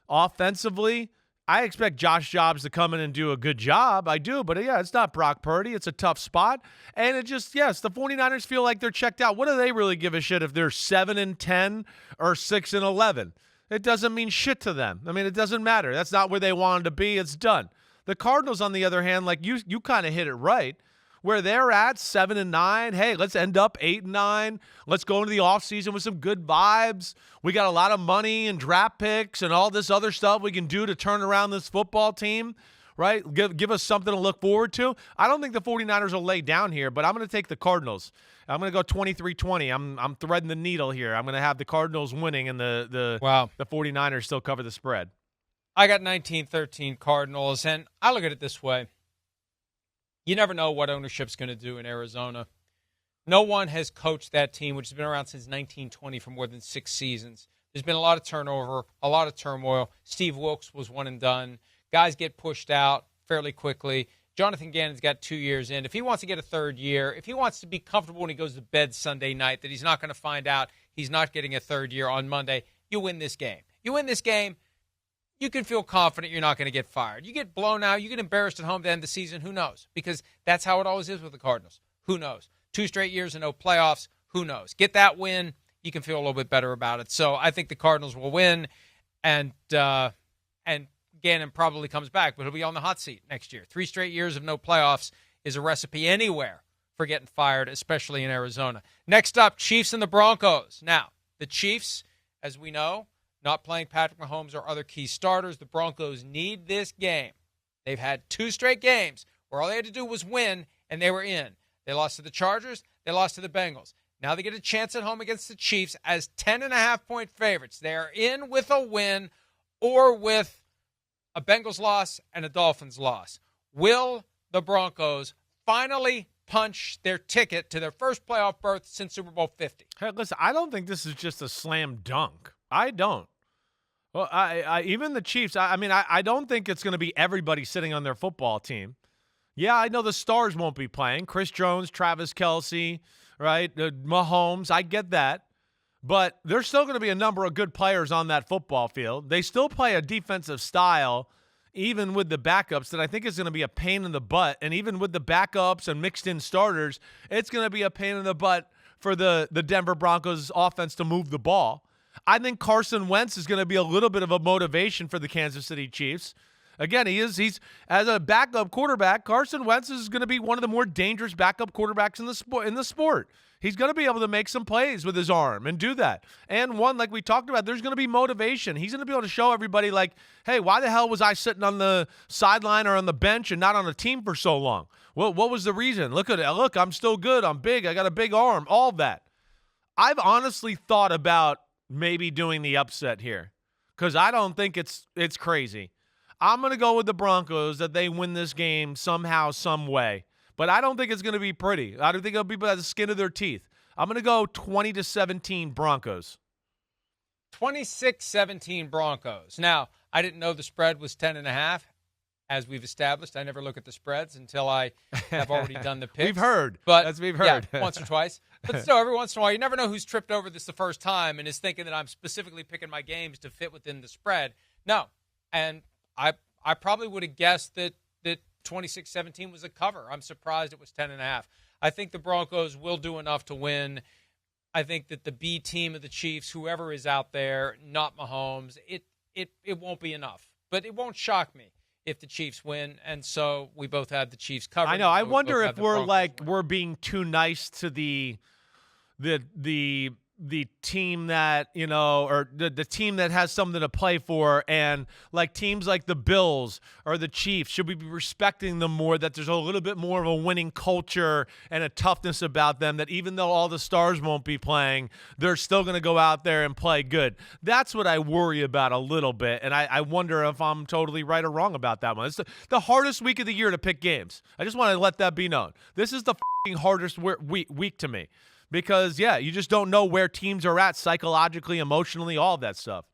Offensively, I expect Josh Dobbs to come in and do a good job. I do, but yeah, it's not Brock Purdy. It's a tough spot. And it just, yes, the 49ers feel like they're checked out. What do they really give a shit if they're 7-10 or 6-11? It doesn't mean shit to them. I mean, it doesn't matter. That's not where they wanted to be. It's done. The Cardinals, on the other hand, like you kind of hit it right. Where they're at 7-9. Hey, let's end up 8-9. Let's go into the offseason with some good vibes. We got a lot of money and draft picks and all this other stuff we can do to turn around this football team, right? Give us something to look forward to. I don't think the 49ers will lay down here, but I'm going to take the Cardinals. I'm going to go 23-20. I'm threading the needle here. I'm going to have the Cardinals winning and the 49ers still cover the spread. I got 19-13 Cardinals, and I look at it this way. You never know what ownership's going to do in Arizona. No one has coached that team, which has been around since 1920 for more than 6 seasons. There's been a lot of turnover, a lot of turmoil. Steve Wilkes was one and done. Guys get pushed out fairly quickly. Jonathan Gannon's got 2 years in. If he wants to get a third year, if he wants to be comfortable when he goes to bed Sunday night, that he's not going to find out he's not getting a third year on Monday, you win this game. You win this game, you can feel confident you're not going to get fired. You get blown out, you get embarrassed at home to end the season, who knows? Because that's how it always is with the Cardinals. Who knows? 2 straight years and no playoffs, who knows? Get that win, you can feel a little bit better about it. So I think the Cardinals will win, and Gannon probably comes back, but he'll be on the hot seat next year. 3 straight years of no playoffs is a recipe anywhere for getting fired, especially in Arizona. Next up, Chiefs and the Broncos. Now, the Chiefs, as we know, not playing Patrick Mahomes or other key starters. The Broncos need this game. They've had 2 straight games where all they had to do was win, and they were in. They lost to the Chargers. They lost to the Bengals. Now they get a chance at home against the Chiefs as 10.5-point favorites. They are in with a win or with a Bengals loss and a Dolphins loss. Will the Broncos finally punch their ticket to their first playoff berth since Super Bowl 50? Hey, listen, I don't think this is just a slam dunk. I don't. Well, I even the Chiefs, I don't think it's going to be everybody sitting on their football team. Yeah, I know the stars won't be playing. Chris Jones, Travis Kelce, right? Mahomes, I get that. But there's still going to be a number of good players on that football field. They still play a defensive style, even with the backups, that I think is going to be a pain in the butt. And even with the backups and mixed-in starters, it's going to be a pain in the butt for the Denver Broncos offense to move the ball. I think Carson Wentz is going to be a little bit of a motivation for the Kansas City Chiefs. Again, he's as a backup quarterback, Carson Wentz is going to be one of the more dangerous backup quarterbacks in the sport. He's going to be able to make some plays with his arm and do that. And one, like we talked about, there's going to be motivation. He's going to be able to show everybody, like, hey, why the hell was I sitting on the sideline or on the bench and not on a team for so long? Well, what was the reason? Look, I'm still good. I'm big. I got a big arm. All that. I've honestly thought about maybe doing the upset here because I don't think it's crazy. I'm going to go with the Broncos that they win this game somehow, some way. But I don't think it's going to be pretty. I don't think it'll be by the skin of their teeth. I'm going to go 20-17 Broncos. 26-17 Broncos. Now, I didn't know the spread was 10.5. As we've established, I never look at the spreads until I have already done the picks. We've heard. We've heard. Yeah, once or twice. But still, every once in a while, you never know who's tripped over this the first time and is thinking that I'm specifically picking my games to fit within the spread. No. And I probably would have guessed that 26-17 was a cover. I'm surprised it was 10.5. I think the Broncos will do enough to win. I think that the B team of the Chiefs, whoever is out there, not Mahomes, it won't be enough. But it won't shock me if the Chiefs win, and so we both have the Chiefs covered. I know. I wonder if we're being too nice to the team that, or the team that has something to play for, and like teams like the Bills or the Chiefs, should we be respecting them more, that there's a little bit more of a winning culture and a toughness about them, that even though all the stars won't be playing, they're still going to go out there and play good? That's what I worry about a little bit, and I wonder if I'm totally right or wrong about that one. It's the hardest week of the year to pick games. I just want to let that be known. This is the hardest week to me. Because, yeah, you just don't know where teams are at psychologically, emotionally, all of that stuff.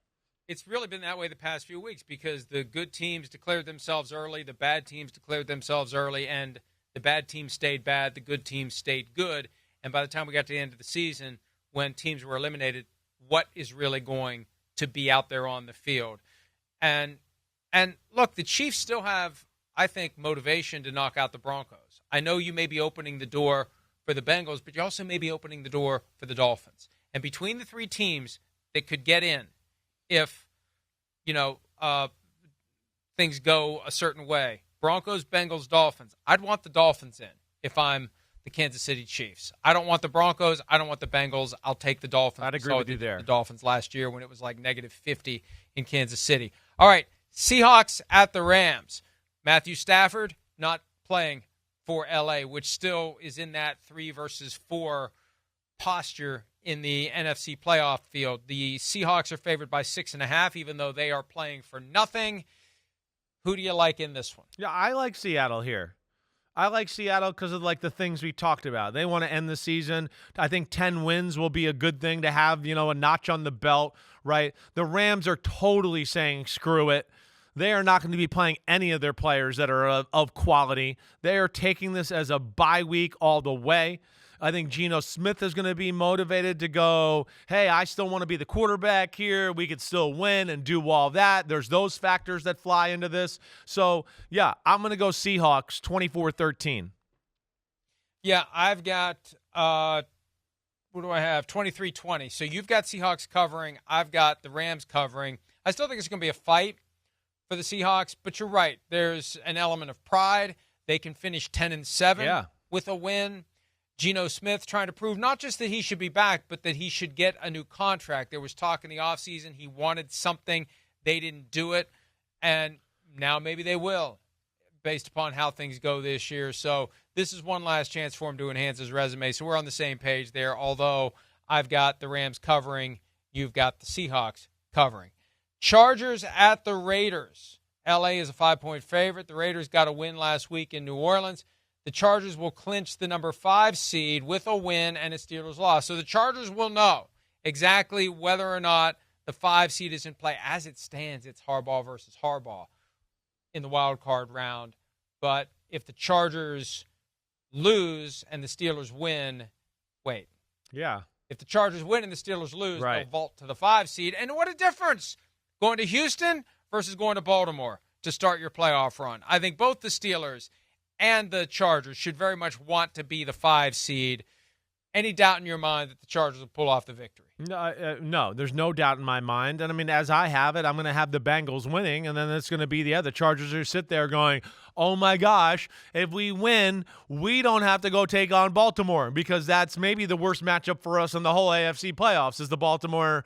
It's really been that way the past few weeks because the good teams declared themselves early, the bad teams declared themselves early, and the bad teams stayed bad, the good teams stayed good. And by the time we got to the end of the season, when teams were eliminated, what is really going to be out there on the field? And look, the Chiefs still have, I think, motivation to knock out the Broncos. I know you may be opening the door for the Bengals, but you also may be opening the door for the Dolphins. And between the 3 teams that could get in if, things go a certain way, Broncos, Bengals, Dolphins, I'd want the Dolphins in if I'm the Kansas City Chiefs. I don't want the Broncos. I don't want the Bengals. I'll take the Dolphins. I'd agree with you there. The Dolphins last year when it was like negative 50 in Kansas City. All right, Seahawks at the Rams. Matthew Stafford not playing for LA, which still is in that 3 versus 4 posture in the NFC playoff field. The Seahawks are favored by 6.5, even though they are playing for nothing. Who do you like in this one? Yeah, I like Seattle here. I like Seattle because of the things we talked about. They want to end the season. I think 10 wins will be a good thing to have, a notch on the belt, right? The Rams are totally saying, screw it. They are not going to be playing any of their players that are of quality. They are taking this as a bye week all the way. I think Geno Smith is going to be motivated to go, hey, I still want to be the quarterback here. We could still win and do all that. There's those factors that fly into this. So, yeah, I'm going to go Seahawks 24-13. Yeah, I've got, what do I have? 23-20. So you've got Seahawks covering. I've got the Rams covering. I still think it's going to be a fight for the Seahawks, but you're right. There's an element of pride. They can finish 10-7 with a win. Geno Smith trying to prove not just that he should be back, but that he should get a new contract. There was talk in the offseason he wanted something. They didn't do it, and now maybe they will based upon how things go this year. So this is one last chance for him to enhance his resume. So we're on the same page there, although I've got the Rams covering. You've got the Seahawks covering. Chargers at the Raiders. L.A. is a 5-point favorite. The Raiders got a win last week in New Orleans. The Chargers will clinch the number 5 seed with a win and a Steelers loss. So the Chargers will know exactly whether or not the 5 seed is in play. As it stands, it's Harbaugh versus Harbaugh in the wild card round. But if the Chargers lose and the Steelers win, if the Chargers win and the Steelers lose, they'll vault to the 5 seed. And what a difference going to Houston versus going to Baltimore to start your playoff run. I think both the Steelers and the Chargers should very much want to be the 5 seed. Any doubt in your mind that the Chargers will pull off the victory? No, there's no doubt in my mind. And, I mean, as I have it, I'm going to have the Bengals winning, and then it's going to be the other Chargers who sit there going, oh, my gosh, if we win, we don't have to go take on Baltimore because that's maybe the worst matchup for us in the whole AFC playoffs is the Baltimore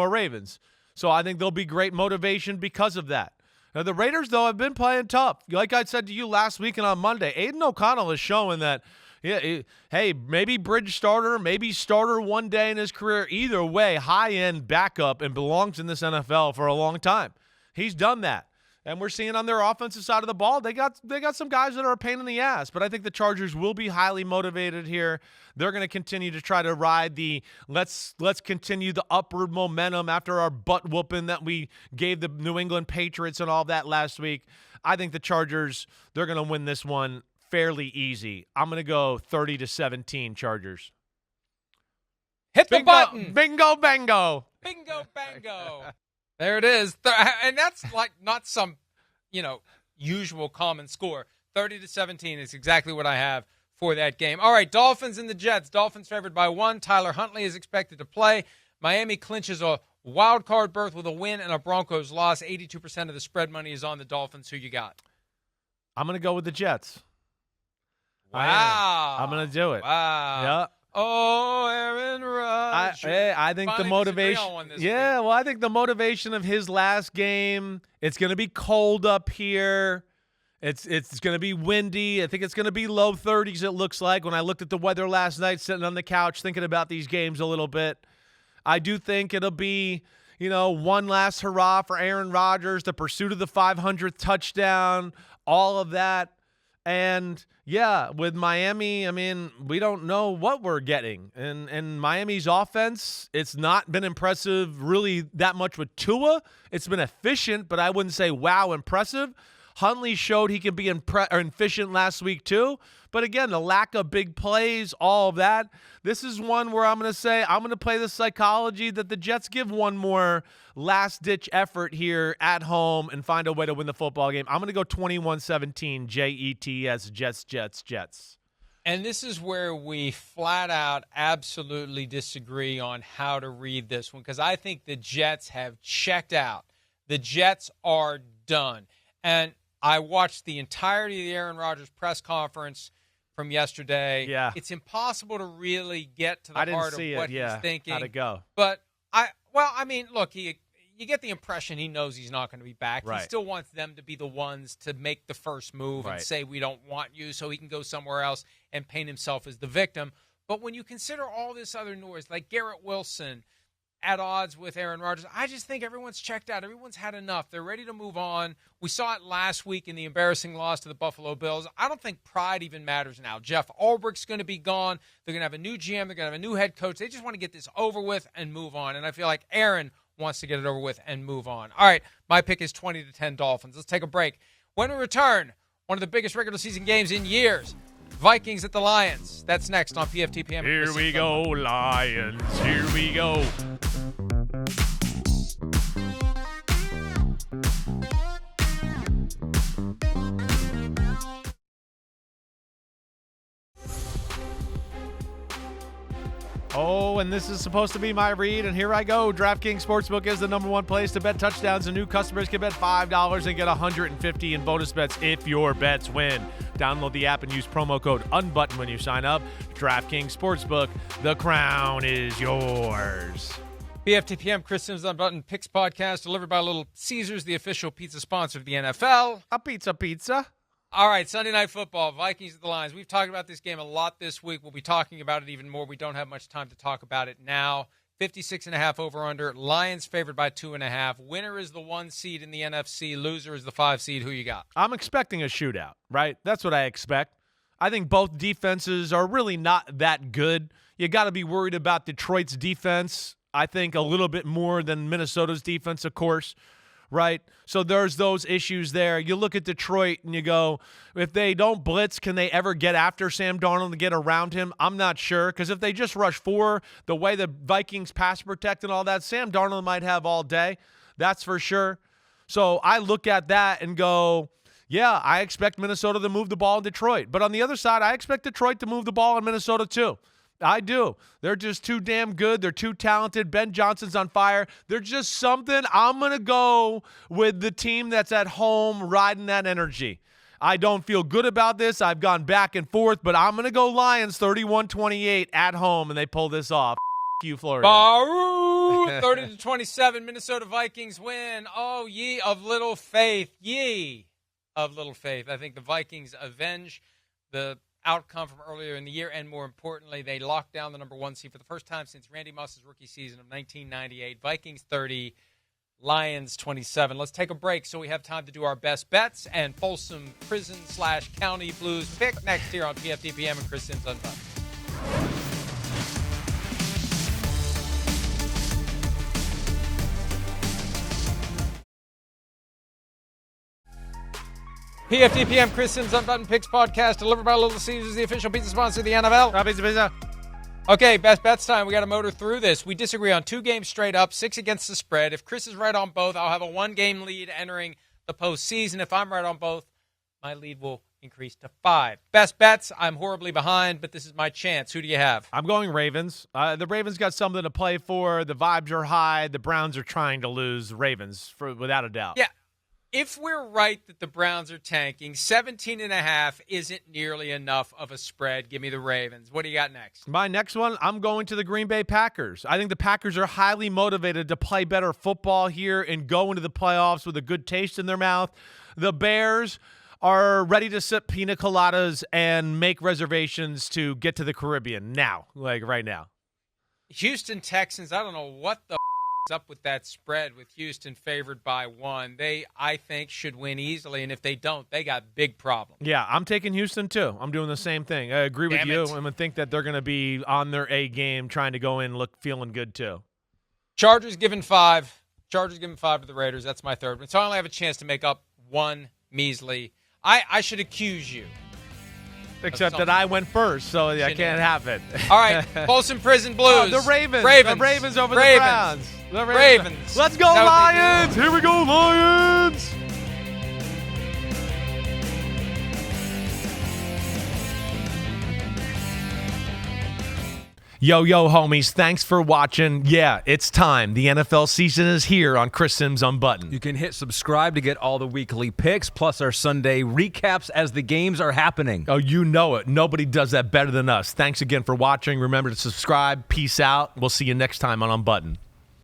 Ravens. So I think there'll be great motivation because of that. Now, the Raiders, though, have been playing tough. Like I said to you last week and on Monday, Aiden O'Connell is showing that, hey, maybe bridge starter, maybe starter one day in his career. Either way, high-end backup and belongs in this NFL for a long time. He's done that. And we're seeing on their offensive side of the ball, they got some guys that are a pain in the ass. But I think the Chargers will be highly motivated here. They're going to continue to try to ride the let's continue the upward momentum after our butt whooping that we gave the New England Patriots and all that last week. I think the Chargers, they're going to win this one fairly easy. I'm going to go 30-17 Chargers. Hit the button. Bingo, bango. Bingo, bango. There it is. And that's like not some, usual common score. 30-17 is exactly what I have for that game. All right, Dolphins and the Jets. Dolphins favored by 1. Tyler Huntley is expected to play. Miami clinches a wild card berth with a win and a Broncos loss. 82% of the spread money is on the Dolphins. Who you got? I'm going to go with the Jets. Wow. I'm going to do it. Wow. Yeah. Oh, Aaron Rodgers. I think the motivation. I think the motivation of his last game. It's going to be cold up here. It's going to be windy. I think it's going to be low 30s. It looks like when I looked at the weather last night, sitting on the couch thinking about these games a little bit. I do think it'll be one last hurrah for Aaron Rodgers, the pursuit of the 500th touchdown, all of that. And, with Miami, I mean, we don't know what we're getting. And Miami's offense, it's not been impressive really that much with Tua. It's been efficient, but I wouldn't say, wow, impressive. Huntley showed he can be efficient last week too. But again, the lack of big plays, all of that. This is one where I'm going to say I'm going to play the psychology that the Jets give one more last-ditch effort here at home and find a way to win the football game. I'm going to go 21-17, Jets, Jets. And this is where we flat out absolutely disagree on how to read this one because I think the Jets have checked out. The Jets are done. And I watched the entirety of the Aaron Rodgers press conference from yesterday. Yeah. It's impossible to really get to the heart of what he's thinking. How'd it go? But, look, you get the impression he knows he's not going to be back. Right. He still wants them to be the ones to make the first move and say, we don't want you, so he can go somewhere else and paint himself as the victim. But when you consider all this other noise, like Garrett Wilson at odds with Aaron Rodgers, I just think everyone's checked out. Everyone's had enough. They're ready to move on. We saw it last week in the embarrassing loss to the Buffalo Bills. I don't think pride even matters now. Jeff Ulbricht's going to be gone. They're going to have a new GM. They're going to have a new head coach. They just want to get this over with and move on. And I feel like Aaron wants to get it over with and move on. All right, my pick is 20-10 Dolphins. Let's take a break. When we return, one of the biggest regular season games in years, Vikings at the Lions. That's next on PFTPM. Here we go, Lions. Here we go. Oh, and this is supposed to be my read, and here I go. DraftKings Sportsbook is the #1 place to bet touchdowns, and new customers can bet $5 and get $150 in bonus bets if your bets win. Download the app and use promo code UNBUTTONED when you sign up. DraftKings Sportsbook, the crown is yours. PFTPM, Chris Simms Unbuttoned Picks Podcast, delivered by Little Caesars, the official pizza sponsor of the NFL. A pizza. All right, Sunday Night Football, Vikings at the Lions. We've talked about this game a lot this week. We'll be talking about it even more. We don't have much time to talk about it now. 56.5 over-under. Lions favored by 2.5. Winner is the 1 seed in the NFC. Loser is the 5 seed. Who you got? I'm expecting a shootout, right? That's what I expect. I think both defenses are really not that good. You got to be worried about Detroit's defense, I think, a little bit more than Minnesota's defense, of course. Right? So there's those issues there. You look at Detroit and you go, if they don't blitz, can they ever get after Sam Darnold and get around him? I'm not sure, because if they just rush 4, the way the Vikings pass protect and all that, Sam Darnold might have all day. That's for sure. So I look at that and go, yeah, I expect Minnesota to move the ball in Detroit. But on the other side, I expect Detroit to move the ball in Minnesota too. I do. They're just too damn good. They're too talented. Ben Johnson's on fire. They're just something. I'm going to go with the team that's at home riding that energy. I don't feel good about this. I've gone back and forth, but I'm going to go Lions 31-28 at home, and they pull this off. F you, Florio. 30-27, Minnesota Vikings win. Oh, ye of little faith. Ye of little faith. I think the Vikings avenge the outcome from earlier in the year, and more importantly, they locked down the #1 seed for the first time since Randy Moss's rookie season of 1998. Vikings 30, Lions 27. Let's take a break so we have time to do our best bets and Folsom Prison/County Blues pick next here on PFTPM and Chris Simms Unbuttoned. PFTPM, Chris Simms Unbuttoned Picks Podcast, delivered by Little Caesars, the official pizza sponsor of the NFL. Pizza. Okay, best bets time. We got to motor through this. We disagree on 2 games straight up, 6 against the spread. If Chris is right on both, I'll have a 1-game lead entering the postseason. If I'm right on both, my lead will increase to 5. Best bets, I'm horribly behind, but this is my chance. Who do you have? I'm going Ravens. The Ravens got something to play for. The vibes are high. The Browns are trying to lose. Ravens, without a doubt. Yeah. If we're right that the Browns are tanking, 17.5 isn't nearly enough of a spread. Give me the Ravens. What do you got next? My next one, I'm going to the Green Bay Packers. I think the Packers are highly motivated to play better football here and go into the playoffs with a good taste in their mouth. The Bears are ready to sip pina coladas and make reservations to get to the Caribbean now, like right now. Houston Texans, I don't know what the up with that spread with Houston favored by 1. They, I think, should win easily, and if they don't, they got big problems. Yeah, I'm taking Houston too. I'm doing the same thing. I agree with you. I'm going to think that they're going to be on their A game, trying to go in feeling good too. Chargers given 5. Chargers given 5 to the Raiders. That's my third one. So I only have a chance to make up 1 measly. I should accuse you. Except that I went first, so I can't have it. All right, Folsom Prison Blues. The Ravens. Ravens. The Ravens over the Browns. The Ravens. Let's go, Lions. Here we go, Lions. Yo, homies, thanks for watching. Yeah, it's time. The NFL season is here on Chris Simms Unbuttoned. You can hit subscribe to get all the weekly picks, plus our Sunday recaps as the games are happening. Oh, you know it. Nobody does that better than us. Thanks again for watching. Remember to subscribe. Peace out. We'll see you next time on Unbuttoned.